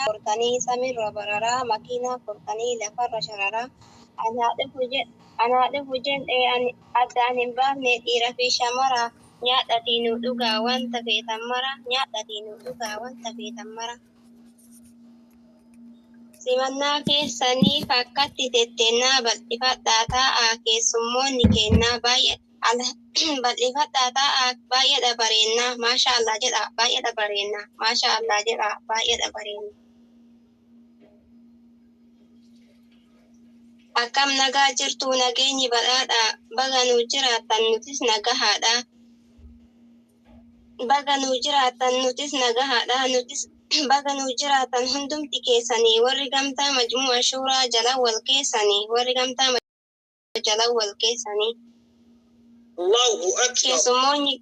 furtanii samiirra bararaa makiinaa furtanii lafarra shararaa anaa dhufu jedhee adda an hin baafne dhiira fi shamara nyaadhatii nu dhugaa wanta feetan mara nyaadhatii nu dhugaa wanta feetan mara. Simannaa keessaniif akkatti tettennaa bal'ifadhaa taa'aa keessummoonni kennaa bal'ifadhaa taa'aa baay'eedha bareennaa maashaallah jedha baay'eedha bareennaa maashaallah jedha baay'eedha bareennaa. Akkam nagaa jirtu nageenyi badhaadha baga nuu jiraattan nutis nagahaadha. Baga nuu jiraattan nutis nagahaadha nutis baga nuu jiraatan hundumti keessanii warri gamtaa majmu'a shuuraa jala wal keessanii warri gamtaa jala wal keessanii. Allahu akbar.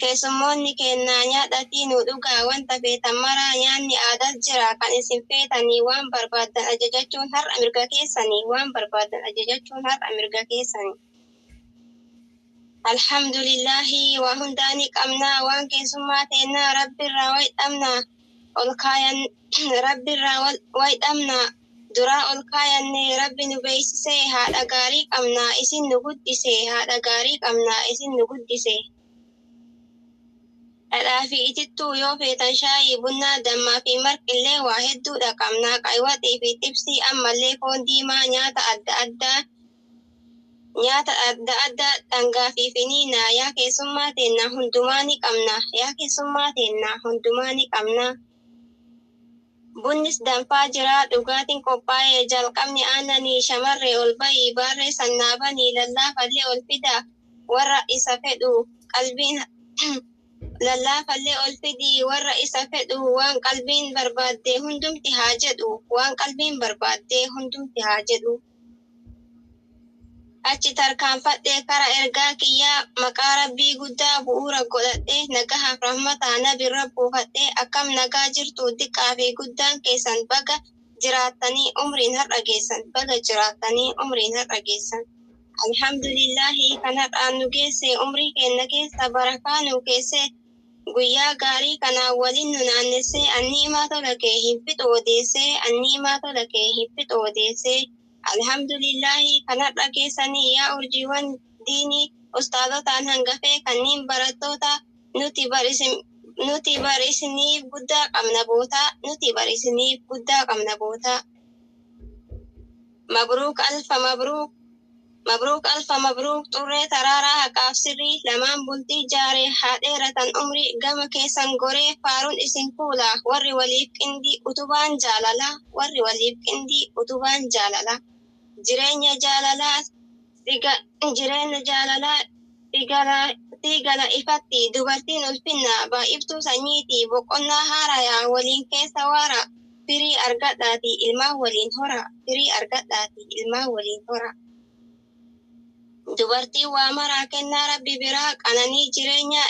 Keessummoonni kennaa nyaadhatii nu dhugaa wanta feetan maraa nyaanni aadas jira kan isin feetanii waan barbaadan ajajachuun har'a mirga keessanii waan barbaadan ajajachuun har'a mirga keessanii. Alhamdulillahi waa hundaani qabnaa waan keessummaa teennaa rabbirraa waydhamnaa ol kaayan rabbirraa waydhamnaa duraa ol kaayannee rabbi nu beeksisee haadha gaarii qabnaa isin nu guddisee haadha gaarii qabnaa isin nu guddisee. Dhadhaa fi itittuu yoo feetan shaayii bunnaa dammaa fi marqillee waa hedduudha qabnaa qaywaxii fi xibsii ammallee foon diimaa nyaata adda addaa dhangaa fi finiinaa yaa keessummaa teennaa hundumaa ni qabna yaa keessummaa teennaa hundumaa ni qabna. Bunnis danfaa jira dhugaatiin qophaa'ee jalqabni aannanii shamarree ol bayii baarree sannaabanii lallaafallee ol fidaa warra isa fedhu qalbiin lallaafallee ol fidii warra isa fedhu waan qalbiin barbaadde hundumti haa jedhu waan qalbiin barbaadde hundumti haa jedhu. Achi tarkaanfadhee kara ergaa kiyyaa maqaa rabbii guddaa bu'uura godhadhee nagahaaf rahmataa nabi rabbuufadhee akkam nagaa jirtu xiqqaa fi guddaan keessan baga jiraattanii umriin har'a geessan baga jiraattanii umriin har'a geessan. Alhamdulillahi kan har'aan nu geesse umrii keenya keessa barakaa nu keesse guyyaa gaarii kanaan waliin nu naannessee anniimaa tola kee hin fixu odeessee anniimaa tola kee hin fixu odeessee. Alhamdulillahi kan har'a keessanii yaa urjiiwwan diinii ustaazotaan hangafee kanneen barattoota nuti barisiniif guddaa qabna bootaa nuti barisiniif guddaa qabna bootaa. Mabruuk alfa mabruuk xurree taraaraa haqaaf sirrii lamaan bultii jaaree haadheeratan umrii gama keessan goree faaruun isin fuula warri waliif qindii utubaan jaalalaa warri waliif qindii utubaan jaalalaa. Jireenya jaalalaa tigala ifatti dubartiin ulfinnaa baay'iftuu sanyiitii boqonnaa haarayaa waliin keessa waara firii argadhaatii ilmaan waliin hora firii argadhaatii ilmaan waliin hora. Dubartiin waa maraa kennaa rabbi biraa qananii jireenya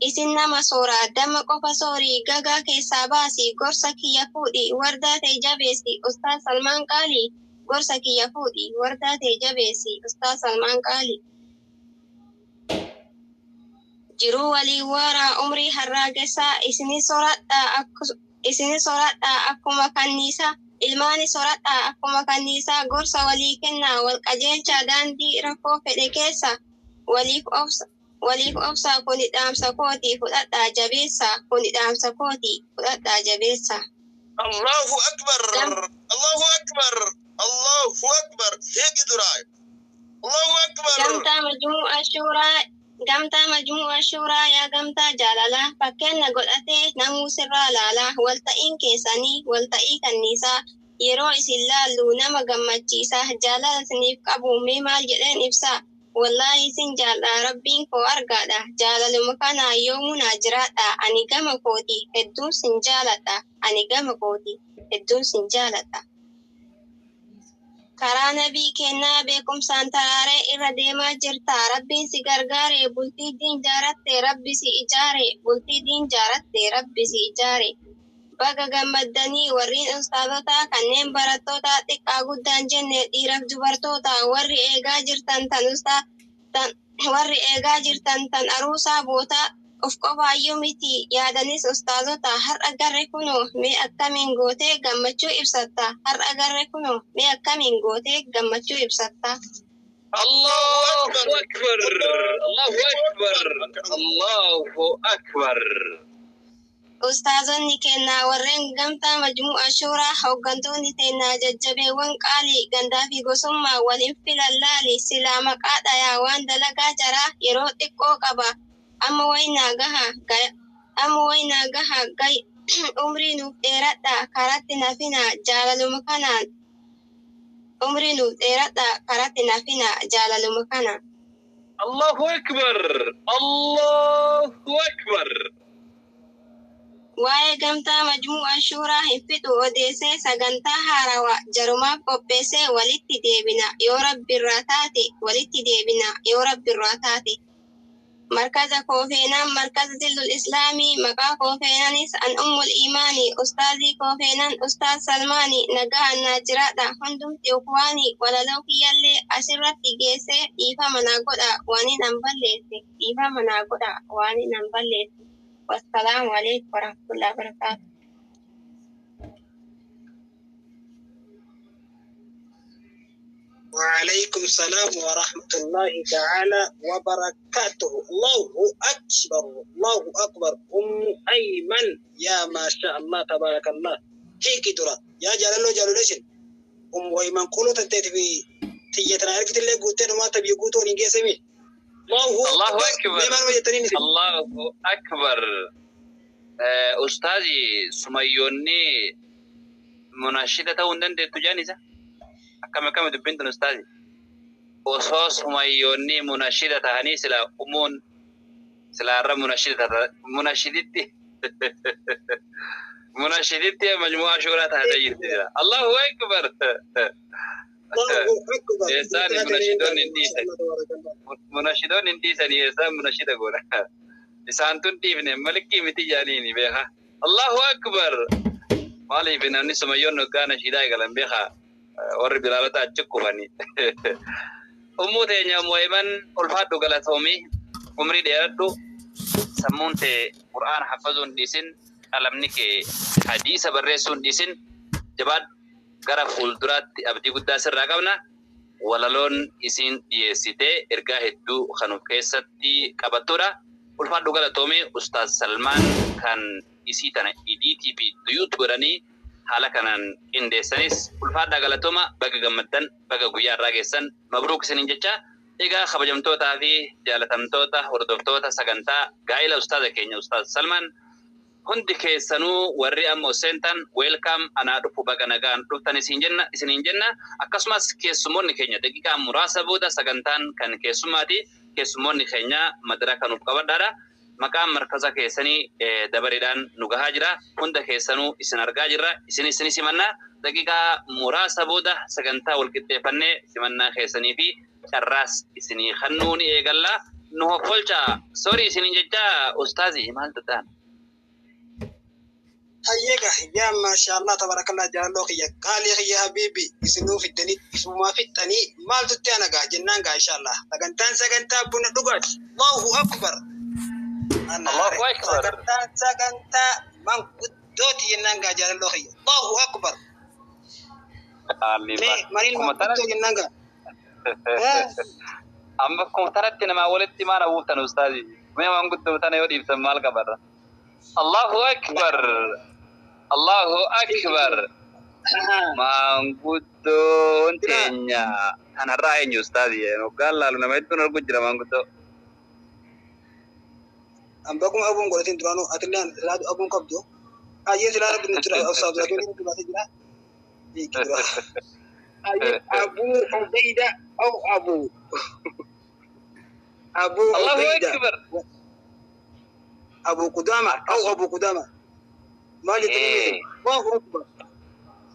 isin nama sooraa dama qofa soorii gagaa keessaa baasii gorsa kiyya fuudhii wardaa ta'e jabeessi Ustaaz Salmaan Qaalii. Gorsa kiyya fuudhi wardaa ta'e jabeessi Ustaaz Salmaan Qaalii. Jiruu waliin waaraa umrii har'aa geessaa isini soradhaa akkuma kanniisaa ilmaani soradhaa akkuma kanniisaa gorsa walii kennaa wal qajeelchaa daandii rakkoo fedhe keessa waliif obsaa kuni dhaamsa kooti fudhadhaa jabeessaa kuni dhaamsa kooti fudhadhaa jabeessaa. Allahu akbar Allahu akbar. Allahu akbar heegi duraa Allahu akbar. Gamtaa majmu'a shuuraa yaa gamtaa jaalalaa fakkeenya godhatee namuu sirraa laalaa walta'iin keessanii walta'ii kanniisaa yeroo isin laallu nama gammachiisaa jaalala isiniif qabu mee maal jedheen ibsaa wallaahi isin jaalladha rabbiin koo argaadha jaalaluma kanaa yoomunaa jiraadha ani gama kooti hedduun sin jaaladha ani gama kooti hedduun sin jaaladha. Karaa nabii kennaa beekumsaan taraaree irra deemaa jirta rabbiin si gargaare bultii diin jaaratte rabbi si ijaare bultii diin jaaratte rabbi si ijaare. Baga gammaddanii warriin ustaazotaa kanneen barattoota xiqqaa guddaan jenne dhiiraaf dubartoota warri eegaa jirtan tan aruusaa bootaa of qofaayyuu miti yaadanis ustaazota har'a agarre kunoo mee akkamiin gootee gammachuu ibsatta har'a agarre kunoo mee akkamiin gootee gammachuu ibsatta. الله أكبر الله أكبر الله أكبر. Ustaazonni kennaa warreen gamtaa majmuu'a shuuraa hooggantoonni teennaa jajjabeewwan qaalii gandaa fi gosummaa waliin filallaali silaa maqaa dhayaa waan dalagaa jaraa yeroo xiqqoo qaba amma waynaa gaha umrii nuuf dheeradha karatti nafina jaalaluma kanaan umrii nuuf dheeradha karatti nafina jaalaluma kanaan. الله أكبر الله أكبر. Waa'ee gamtaa majmuu'a shuuraa hin fixu odeessee sagantaa haarawaa jarumaaf qopheessee walitti deebina yoo rabbirraa taate walitti deebina yoo rabbirraa taate. Markaza koofeenaan markaza zillul islaamii maqaa koofeenaanis an ummul imaanii ustaazii koofeenaan ustaaz salmaanii nagaa naa jiraadha hundumti ukwaanii walaloo kiyyallee asirratti geessee dhiifama naa godha waaniin an balleesse dhiifama naa godha waaniin an balleesse. والسلام عليكم ورحمة الله وبركاته. وعليكم السلام ورحمة الله تعالى وبركاته. الله أكبر الله أكبر. أيمن يا ما شاء الله تبارك الله هيك درا يا جلالو ليش أيمن كله تنتهي في تيجتنا عرفت اللي قلت ما تبي قلتوا نجسمي. الله أكبر الله أكبر. أستاذي سميوني مناشدة وندن تجانيزة كم دبنت أستاذي وصوص سميوني مناشدة هني سلا أمون سلا رب مناشدتي مناشدتي مجموعة شغلات هذا يصير. الله أكبر. إنسان مناشدون إنتيسني إنسان مناشدة قولا إنسان تنتيبني ملكي متجانيني بيها. الله أكبر. مالي بناني سميون نكان شداي قلم بيها ور بلالة أجكوهني. أمو تينيا مويمن ألفاتو قلتهمي عمري ديردو سمون تي قرآن حفظون ديسن ألمنك حديث برسون ديسن جباد gara fuulduraatti abdii guddaa sirraa qabna. Walaloon isin dhiyeessite ergaa hedduu kan of keessatti qabattudha. Ulfaadhu galatoomee Ustaaz Salmaan kan isii tana EDTV duyuutu godhanii haala kanaan qindeessanis ulfaadhaa galatooma baga gammaddan baga guyyaa irraa geessan mabruuk isiniin jecha. Egaa kabajamtootaa fi jaalatamtoota hordoftoota sagantaa gaa'ila Ustaaza keenya Ustaaz Salmaan hundi keessanuu warri ammoo seentan welcome anaa dhufu baga nagaan dhuftan isiniin jenna akkasumas keessumoonni keenya daqiiqaa muraasa booda sagantaan kan keessumaati keessumoonni keenya madaraka nuuf qabadhaadha maqaan markaza keessanii dabareedhaan nu gahaa jira hunda keessanuu isin argaa jirra isin simannaa daqiiqaa muraasa booda sagantaa walqixxeeffannee simannaa keessanii fi carraas isinii kannuun eegalla nu hoffolcha sorry isiniin jecha ustaazii maal tataan. هيجا يا ما شاء الله تبارك الله جلالو خيا قال يا حبيبي اسنو في الدنيا اسمه في التاني مال تتانا جا جنان جا إن شاء الله سكنتان بنا دقات الله أكبر الله أكبر سكنتا من قدوتي جنان جا جلالو خيا الله أكبر مانين ما قدوتي جنان جا أما كنترت ما ولدت ما نبوت أستاذي ما قدوت أنا يودي بسمال كبر الله أكبر الله أكبر مانغوتو انتينيا أنا رأيي أستاذي وقال لا لنا ما يتكون الجرا مانغوتو أم بكم أبون قلتين ترانو أتلان لا أبون كبدو أيه سلام بن ترى أصحاب لكن أنتم ما تجرا أيه أبو عبيدة أو أبو الله عبيدة أكبر أبو قدامة أو أبو قدامة مالي تلميذ الله أكبر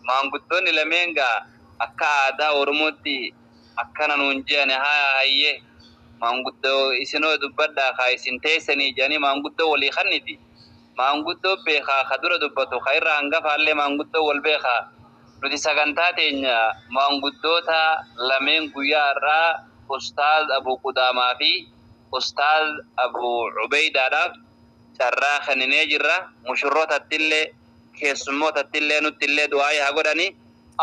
مانغوتوني لمينغا أكادا ورموتي أكانا نونجاني هاي مانغوتو إسنو دبدا خايسين تيسني جاني مانغوتو ولي خنيتي مانغوتو بيخا خدورة دبتو خير عنغا فالي مانغوتو والبيخا ندي ساقنتاتين مانغوتو تا لمينغو يارا أستاذ أبو قدامة في أستاذ أبو عبيدة carraa kaninee jirra mushurrootattillee keessummootattillee nuttillee du'aayi haa godhani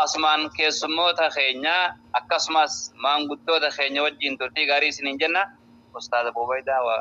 asumaan keessummoota keenya akkasumas maanguddoota keenya wajjin turtii gaarii isiniin jenna ustaaza Bobaydaa wa